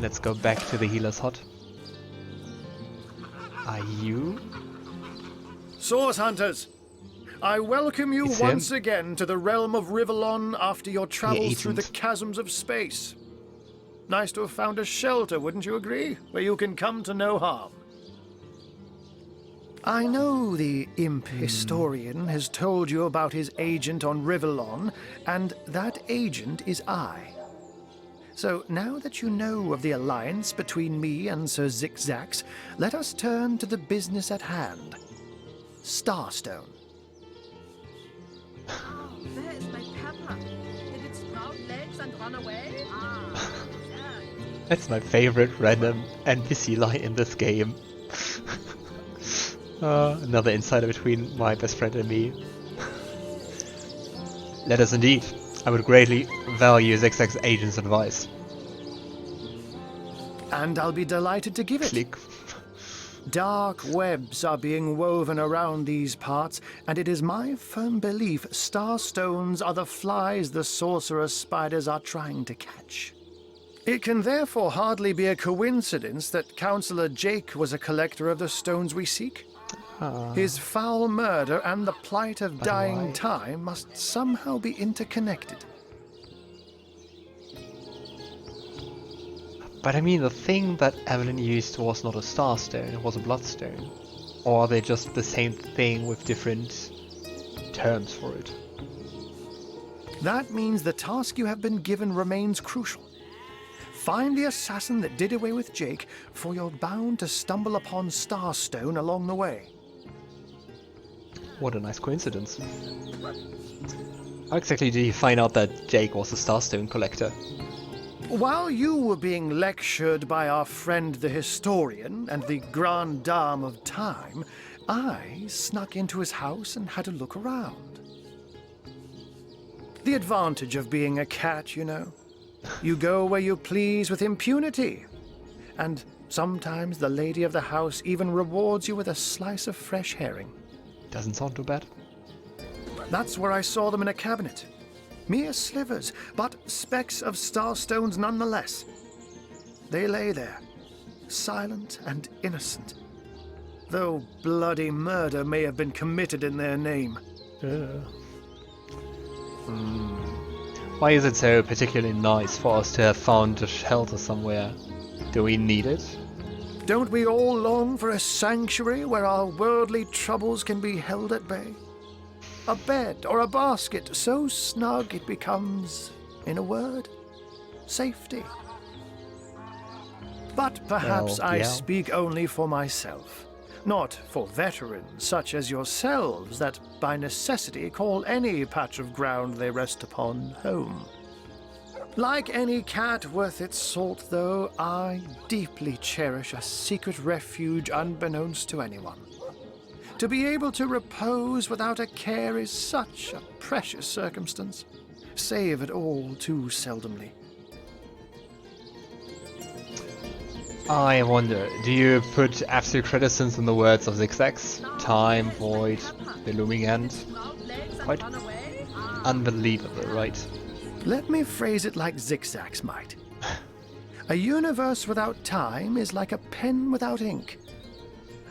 let's go back to the healer's hut. Are you? Source Hunters! I welcome you It's once him. again to the realm of Rivellon after your travels through the agent. chasms of space. Nice to have found a shelter, wouldn't you agree? Where you can come to no harm. I know the imp historian has told you about his agent on Rivellon, and that agent is I. So now that you know of the alliance between me and Sir Zigzax, let us turn to the business at hand. Starstone. Oh, there is my pepper. Did it sprout legs and run away? That's my favorite random NPC line in this game. Another insider between my best friend and me. Let us indeed. I would greatly value Zigzag's agent's advice. And I'll be delighted to give it. Click. Dark webs are being woven around these parts, and it is my firm belief starstones are the flies the sorcerer's spiders are trying to catch. It can therefore hardly be a coincidence that Councillor Jake was a collector of the stones we seek. His foul murder and the plight of dying why? time must somehow be interconnected. But I mean, the thing that Evelyn used was not a starstone, it was a bloodstone. Or are they just the same thing with different terms for it? That means the task you have been given remains crucial. Find the assassin that did away with Jake, for you're bound to stumble upon Starstone along the way. What a nice coincidence. How exactly did you find out that Jake was a starstone collector? While you were being lectured by our friend the historian and the grande dame of time, I snuck into his house and had a look around. The advantage of being a cat, you know. You go where you please with impunity. And sometimes the lady of the house even rewards you with a slice of fresh herring. Doesn't sound too bad. That's where I saw them in a cabinet. Mere slivers, but specks of starstones nonetheless. They lay there, silent and innocent, though bloody murder may have been committed in their name. Why is it so particularly nice for us to have found a shelter somewhere? Do we need it? Don't we all long for a sanctuary where our worldly troubles can be held at bay? A bed or a basket so snug it becomes, in a word, safety. But perhaps Well, I yeah. speak only for myself, not for veterans such as yourselves that by necessity call any patch of ground they rest upon home. Like any cat worth its salt, though, I deeply cherish a secret refuge unbeknownst to anyone. To be able to repose without a care is such a precious circumstance, save it all too seldomly. I wonder, do you put absolute credence in the words of Zigzags? Time, void, the looming end? Quite unbelievable, right? Let me phrase it like Zigzags might. A universe without time is like a pen without ink.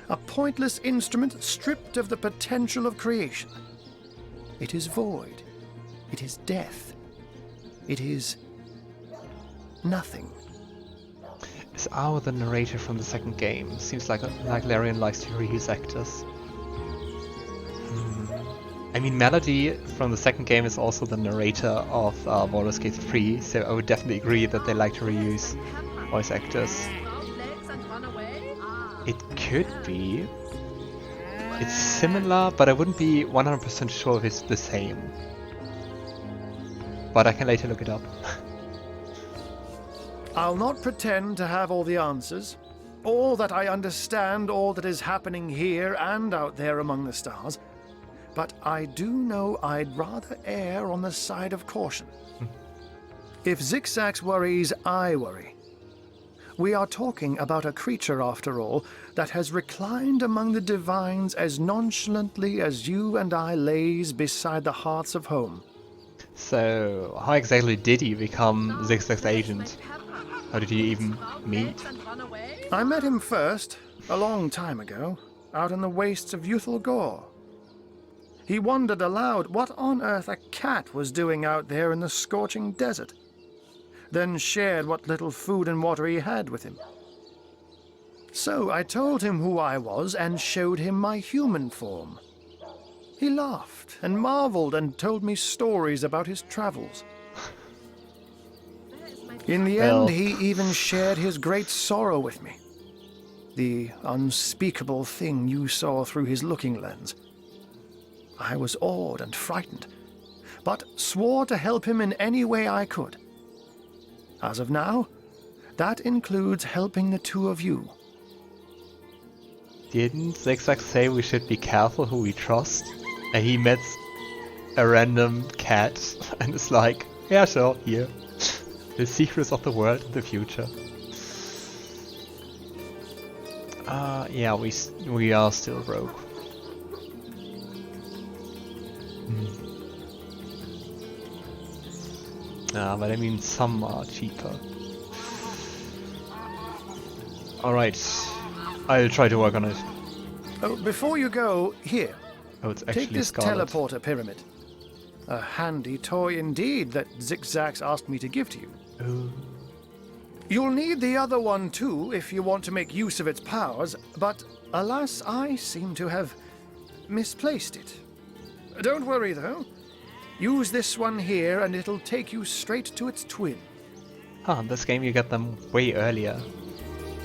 A pointless instrument stripped of the potential of creation. It is void. It is death. It is nothing. Is Ao the narrator from the second game? Seems like Larian likes to reuse actors. I mean, Melody from the second game is also the narrator of Baldur's Gate 3, so I would definitely agree that they like to reuse voice actors. It could be. It's similar, but I wouldn't be 100% sure if it's the same. But I can later look it up. I'll not pretend to have all the answers, or that I understand all that is happening here and out there among the stars, but I do know I'd rather err on the side of caution. If Zigzags worries, I worry. We are talking about a creature, after all, that has reclined among the divines as nonchalantly as you and I lays beside the hearths of home. So, how exactly did he become Zigzag's agent? How did you even Proud meet? legs and run away? I met him first, a long time ago, out in the wastes of Youthal Gore. He wondered aloud what on earth a cat was doing out there in the scorching desert, then shared what little food and water he had with him. So I told him who I was and showed him my human form. He laughed and marveled and told me stories about his travels. Where is my In the Well. end, he even shared his great sorrow with me. The unspeakable thing you saw through his looking lens. I was awed and frightened, but swore to help him in any way I could. As of now, that includes helping the two of you. Didn't Zigzag say we should be careful who we trust? And he met a random cat and is like, yeah, sure, here. The secrets of the world in the future. Yeah, we are still rogue. But I mean, some are cheaper. Alright, I'll try to work on it. Oh, before you go, here, Oh, it's take actually this Scarlett. teleporter pyramid. A handy toy indeed that Zigzags asked me to give to you. Oh. You'll need the other one too if you want to make use of its powers, but alas, I seem to have misplaced it. Don't worry though. Use this one here and it'll take you straight to its twin. In this game you get them way earlier.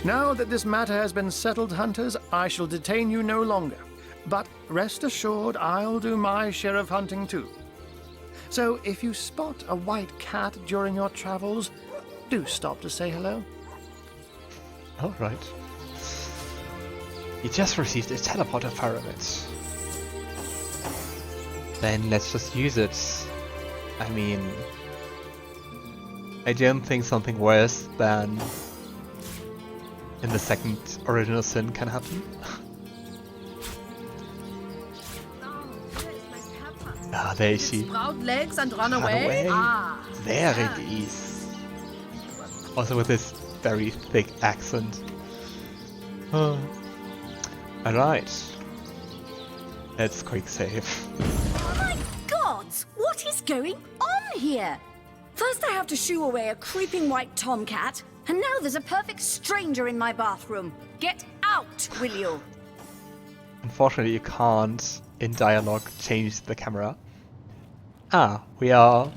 Now that this matter has been settled, hunters, I shall detain you no longer. But rest assured, I'll do my share of hunting too. So if you spot a white cat during your travels, do stop to say hello. Alright. You just received a teleporter pyramid. Then let's just use it. I mean, I don't think something worse than in the second Original Sin can happen. Oh, where is my pepper? Ah, there is she. Sprout legs and run Run away? away? Ah, There yeah. it is. Also with this very thick accent. Alright. Let's quick save. Oh my gods! What is going on here? First I have to shoo away a creeping white tomcat, and now there's a perfect stranger in my bathroom. Get out, will you? Unfortunately, you can't, in dialogue, change the camera. We are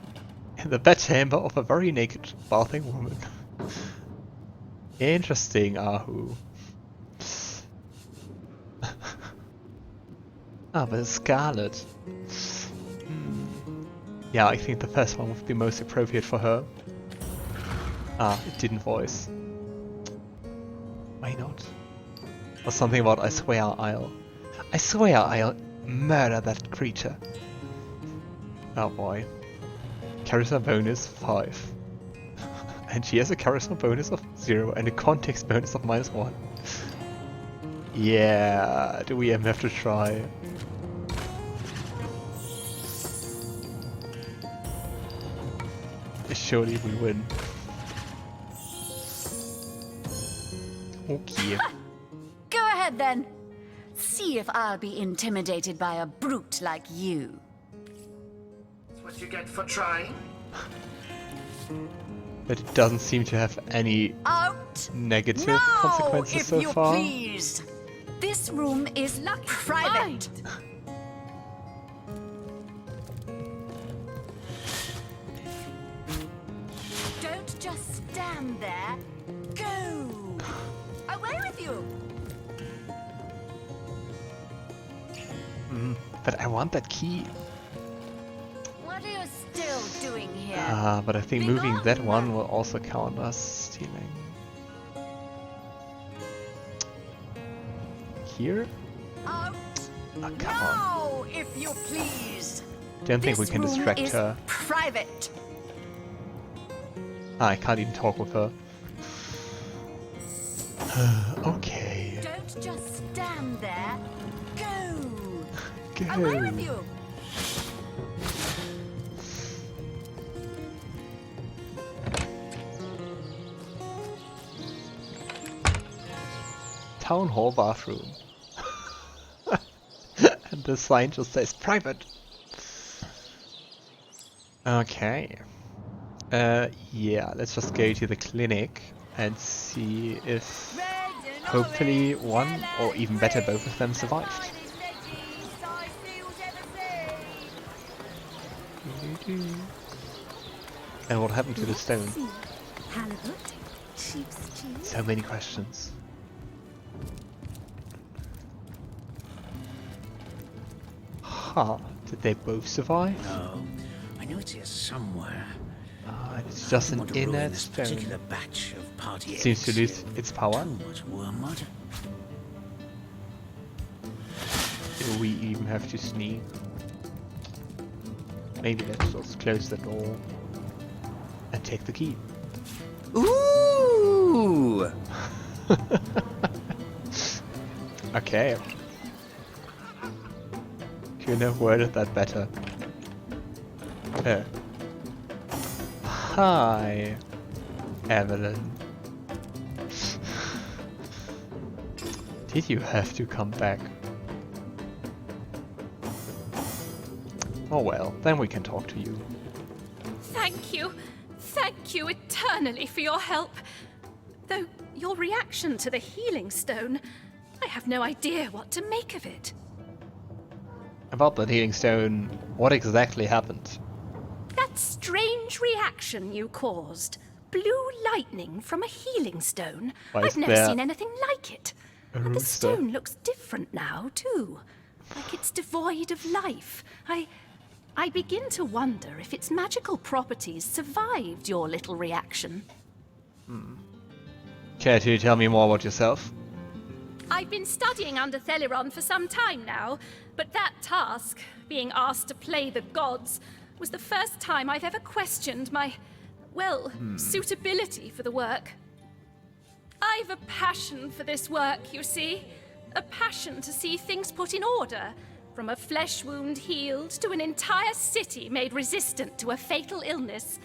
in the bedchamber of a very naked bathing woman. Interesting, Ahu. But it's Scarlett. Yeah, I think the first one would be most appropriate for her. It didn't voice. Why not? Or something about I swear I'll murder that creature. Oh boy. Charisma bonus 5. And she has a charisma bonus of 0 and a context bonus of -1. Yeah, do we even have to try? Surely we win. Okay. Go ahead then. See if I'll be intimidated by a brute like you. That's what you get for trying. But it doesn't seem to have any Out! negative No, consequences if so you far. please. This room is private. Don't just stand there. Go! Away with you! But I want that key. What are you still doing here? But I think Be moving gone, that one man. will also count as stealing. Here? Out! Oh, come on. No, if you please. Don't think we This can room distract is her. private. I can't even talk with her. Okay. Don't just stand there. Go! Go. Away with you! town hall bathroom. And the sign just says private. Okay. Yeah, let's just go to the clinic and see if hopefully one, or even better, both of them survived. And what happened to the stone? So many questions. Huh, did they both survive? No, I know it's here somewhere. It's just an Want to ruin inert this stone. particular batch of party Seems to eggs. lose its power. Too much wormwood. Do we even have to sneak? Maybe let's just close the door and take the key. Ooh! Okay. Couldn't have worded that better. Hi, Evelyn. Did you have to come back? Oh well, then we can talk to you. Thank you eternally for your help. Though your reaction to the healing stone, I have no idea what to make of it. About the healing stone, what exactly happened? That strange reaction you caused. Blue lightning from a healing stone. Why is I've never there seen anything like it. a And the rooster? stone looks different now, too. Like it's devoid of life. I begin to wonder if its magical properties survived your little reaction. Care to tell me more about yourself? I've been studying under Thelyron for some time now, but that task, being asked to play the gods, was the first time I've ever questioned my, well, suitability for the work. I've a passion for this work, you see. A passion to see things put in order, from a flesh wound healed to an entire city made resistant to a fatal illness.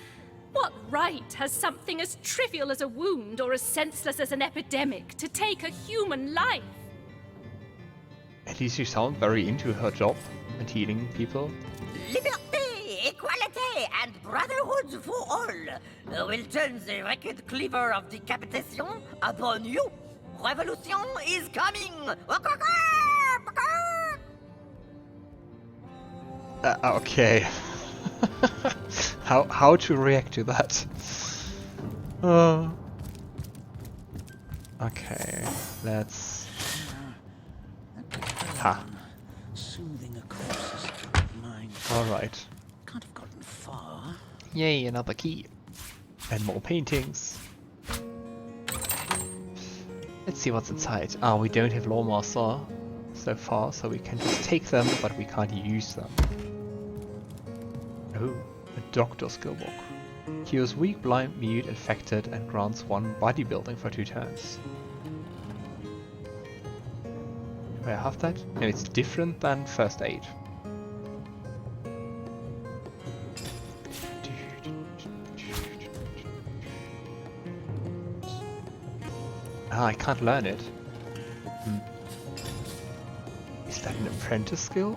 What right has something as trivial as a wound or as senseless as an epidemic to take a human life? At least you sound very into her job and healing people. Liberté, equality, and brotherhood for all will turn the wicked cleaver of decapitation upon you. Revolution is coming! Okay. How to react to that? Okay, let's. Ha. Soothing a corpse's mind. All right. Can't have gotten far. Yay, another key. And more paintings. Let's see what's inside. Ah, we don't have Lawmaster so far, so we can just take them, but we can't use them. Oh, a doctor skill book. Cures weak, blind, mute, infected, and grants 1 bodybuilding for 2 turns. Do I have that? And it's different than first aid. Ah, I can't learn it. Is that an apprentice skill?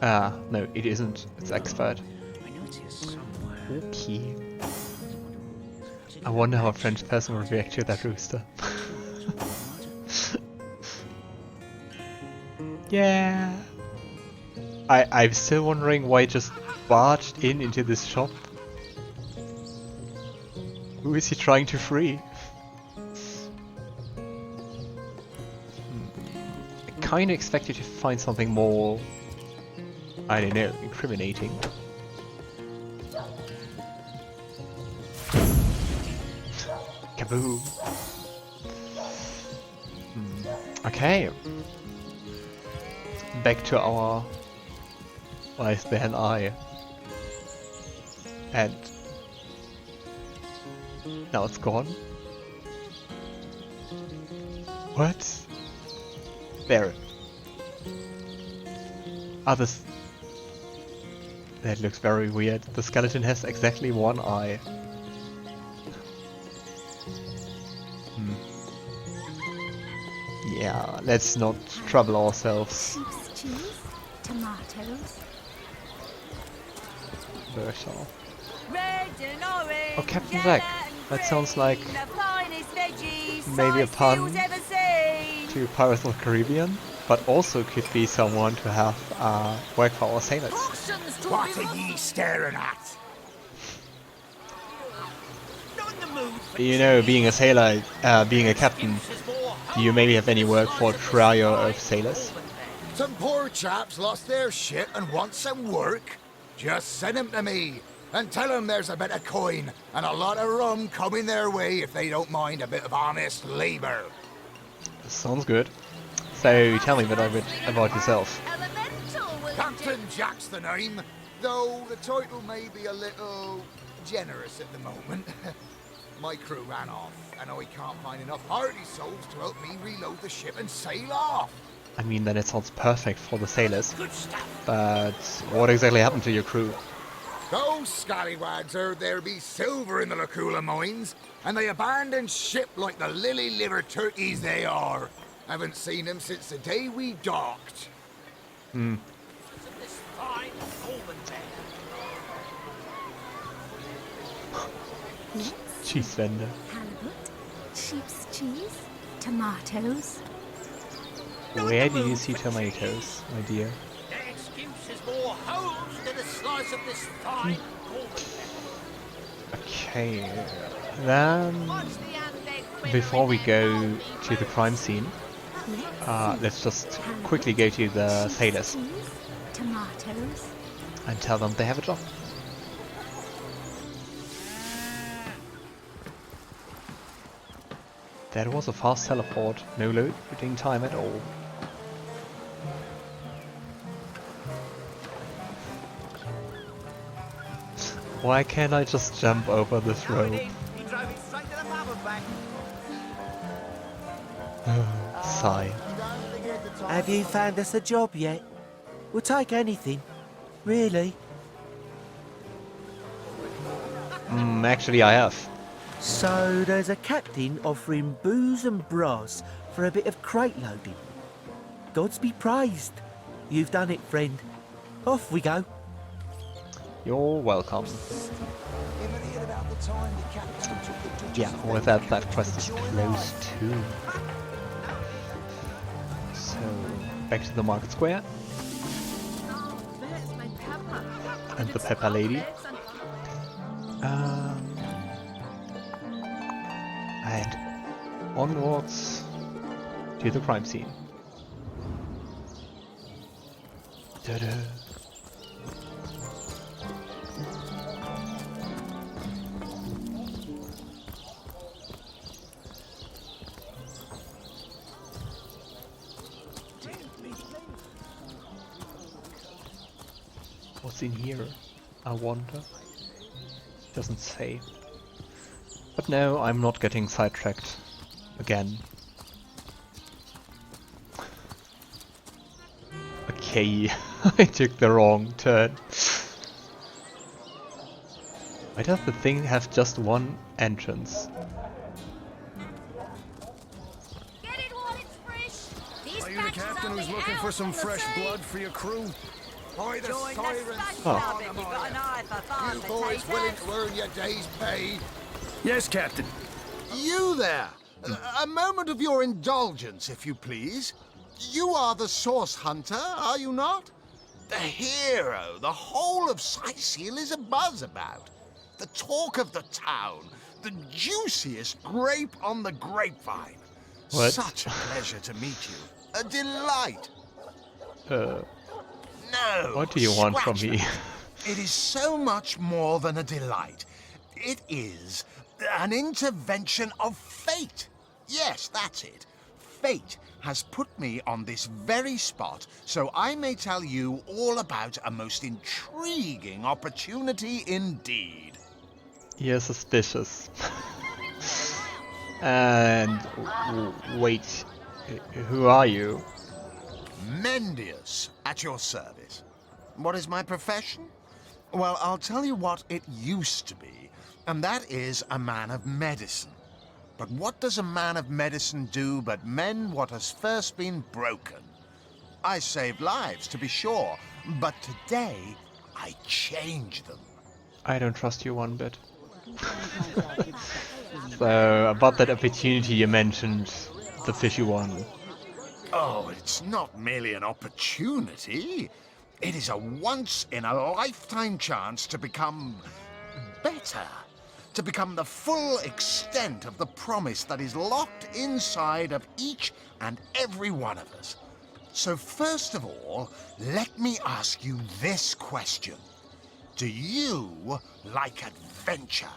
Ah, no, it isn't. It's expert. I know it's here somewhere. Okay. I wonder how a French person would react to that rooster. Yeah. I'm still wondering why it just barged into this shop. Who is he trying to free? I kinda expected to find something more, I don't know, incriminating. Kaboom! Okay. Back to our... Why is there an eye? And... now it's gone? What? There. Others. That looks very weird. The skeleton has exactly 1 eye. Yeah, let's not trouble ourselves. Sheep's cheese, tomatoes. Bertha. Red and orange. Oh, Captain Jack. That sounds like maybe a pun to Pirates of the Caribbean, but also could be someone to have work for our sailors. What are ye staring at? You know, being a sailor, being a captain, do you maybe have any work for a trio of sailors? Some poor chaps lost their ship and want some work? Just send them to me, and tell them there's a bit of coin and a lot of rum coming their way if they don't mind a bit of honest labour. Sounds good. So tell me a bit about yourself. Captain Jack's the name, though the title may be a little generous at the moment. My crew ran off, and I can't find enough hardy souls to help me reload the ship and sail off. I mean, then it sounds perfect for the sailors. But what exactly happened to your crew? Those scallywags heard there be silver in the Lacula mines, and they abandoned ship like the lily-livered turkeys they are. Haven't seen them since the day we docked. Hmm. Cheese vendor. Halibut, sheep's cheese, tomatoes. Where do you see tomatoes, my dear? That excuse is more holes than a slice of this fine Okay, then before we go to the crime scene, let's just quickly go to the sailors Tomatoes. and tell them they have a job. That was a fast teleport, no loading time at all. Why can't I just jump over this rope? Sigh. Have you found us a job yet? We'll take anything. Really? Actually I have. So there's a captain offering booze and brass for a bit of crate loading. Gods be praised. You've done it, friend. Off we go. You're welcome. Yeah, with that quest is closed too. So, back to the market square. And the pepper lady. And onwards to the crime scene. Ta-da. What's in here? I wonder. Doesn't say. But no, I'm not getting sidetracked again. Okay, I took the wrong turn. Why does the thing have just one entrance? Get it while it's fresh. These Are you the batches captain only who's looking for out some on the fresh sea. blood for your crew? By the Join the sirens, Smash Oh. Club if you've got an eye for farm you boys willing potatoes. to earn your day's pay? Yes, Captain. You there! A moment of your indulgence, if you please. You are the source hunter, are you not? The hero the whole of Cyseal is abuzz about. The talk of the town. The juiciest grape on the grapevine. What? Such a pleasure to meet you. A delight. No. What do you want from scratch me? that. It is so much more than a delight. It is an intervention of fate. Yes, that's it. Fate has put me on this very spot so I may tell you all about a most intriguing opportunity indeed. You're suspicious. And wait, who are you? Mendius, at your service. What is my profession? Well, I'll tell you what it used to be, and that is a man of medicine. But what does a man of medicine do but mend what has first been broken? I saved lives, to be sure, but today I change them. I don't trust you one bit. So, about that opportunity you mentioned, the fishy one. Oh, it's not merely an opportunity. It is a once-in-a-lifetime chance to become better. To become the full extent of the promise that is locked inside of each and every one of us. So first of all, let me ask you this question. Do you like adventure?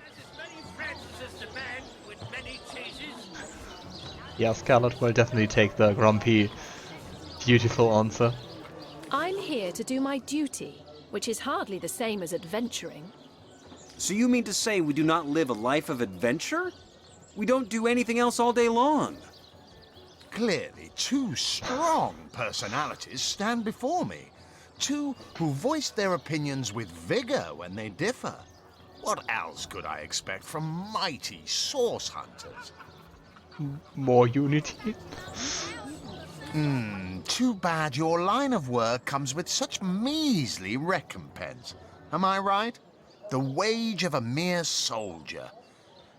As many friends as the man with many cheeses. Yeah, Scarlett will definitely take the grumpy, beautiful answer. I'm here to do my duty, which is hardly the same as adventuring. So you mean to say we do not live a life of adventure? We don't do anything else all day long. Clearly, two strong personalities stand before me. Two who voice their opinions with vigor when they differ. What else could I expect from mighty source hunters? More unity? Too bad your line of work comes with such measly recompense. Am I right? The wage of a mere soldier.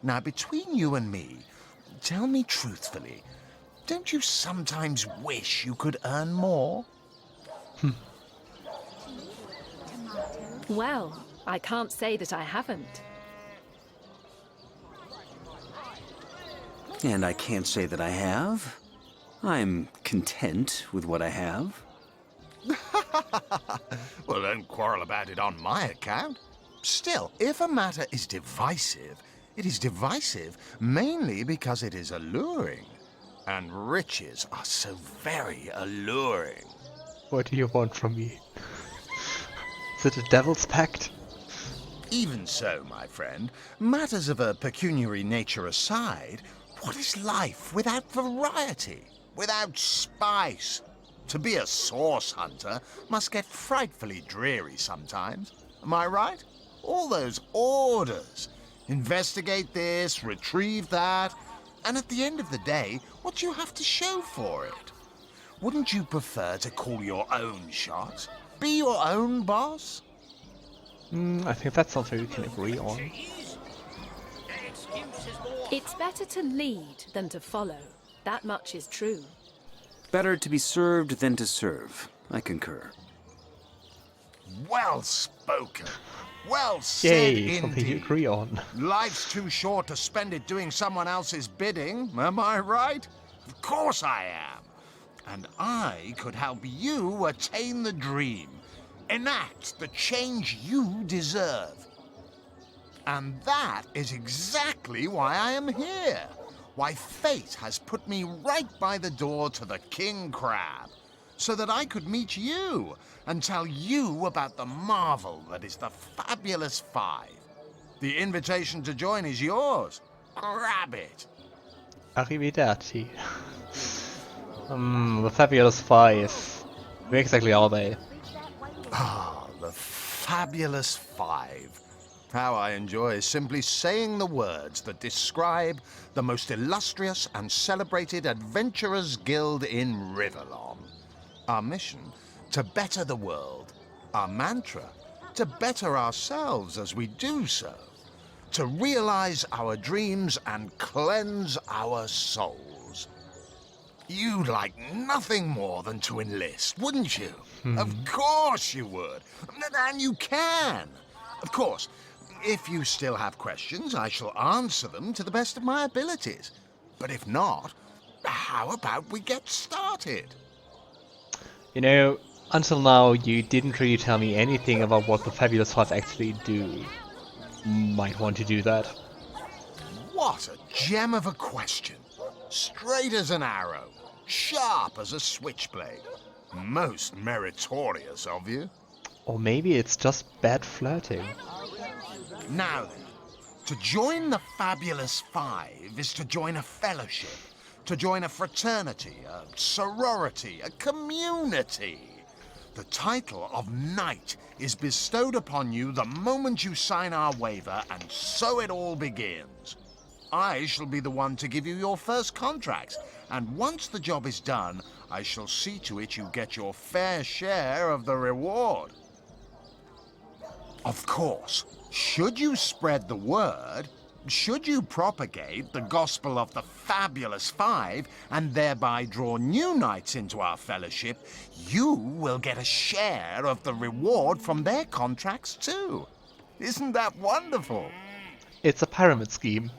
Now, between you and me, tell me truthfully, don't you sometimes wish you could earn more? Well, I can't say that I haven't. And I can't say that I have. I'm content with what I have. Well, don't quarrel about it on my account. Still, if a matter is divisive, it is divisive mainly because it is alluring. And riches are so very alluring. What do you want from me? Is it a devil's pact? Even so, my friend, matters of a pecuniary nature aside, what is life without variety, without spice? To be a source hunter must get frightfully dreary sometimes. Am I right? All those orders. Investigate this, retrieve that, and at the end of the day, what do you have to show for it? Wouldn't you prefer to call your own shots? Be your own boss? I think that's something we can agree on. It's better to lead than to follow. That much is true. Better to be served than to serve. I concur. Well spoken. Well said Yay, something you indeed. agree on. Life's too short to spend it doing someone else's bidding, am I right? Of course I am. And I could help you attain the dream, enact the change you deserve. And that is exactly why I am here. Why fate has put me right by the door to the King Crab, so that I could meet you and tell you about the marvel that is the Fabulous Five. The invitation to join is yours. Grab it. Arrivederci. The Fabulous Five. Where exactly are they? Ah, the Fabulous Five. How I enjoy simply saying the words that describe the most illustrious and celebrated adventurers' guild in Rivellon. Our mission, to better the world. Our mantra, to better ourselves as we do so. To realize our dreams and cleanse our souls. You'd like nothing more than to enlist, wouldn't you? Of course you would. And you can. Of course, if you still have questions, I shall answer them to the best of my abilities. But if not, how about we get started? You know, until now you didn't really tell me anything about what the Fabulous Five actually do. Might want to do that. What a gem of a question. Straight as an arrow, sharp as a switchblade. Most meritorious of you. Or maybe it's just bad flirting. Now then, to join the Fabulous Five is to join a fellowship, to join a fraternity, a sorority, a community. The title of Knight is bestowed upon you the moment you sign our waiver, and so it all begins. I shall be the one to give you your first contracts, and once the job is done, I shall see to it you get your fair share of the reward. Of course, should you spread the word, should you propagate the gospel of the Fabulous Five and thereby draw new knights into our fellowship, you will get a share of the reward from their contracts too. Isn't that wonderful? It's a pyramid scheme.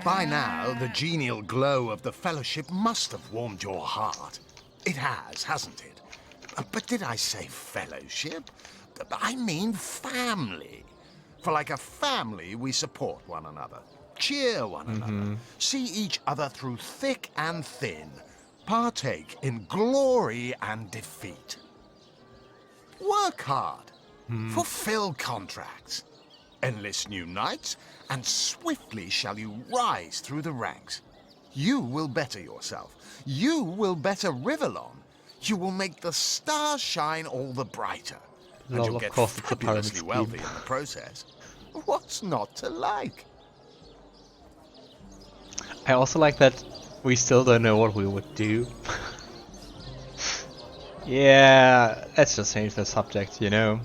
By now, the genial glow of the fellowship must have warmed your heart. It has, hasn't it? But did I say fellowship? I mean family. For like a family, we support one another, cheer one another, see each other through thick and thin, partake in glory and defeat. Work hard, fulfill contracts, enlist new knights, and swiftly shall you rise through the ranks. You will better yourself. You will better Rivellon. You will make the stars shine all the brighter. And you'll get fabulously wealthy in the process. What's not to like? I also like that we still don't know what we would do. Yeah, let's just change the subject, you know.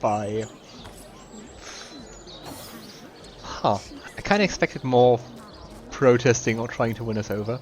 Bye. Huh. I kinda expected more protesting or trying to win us over.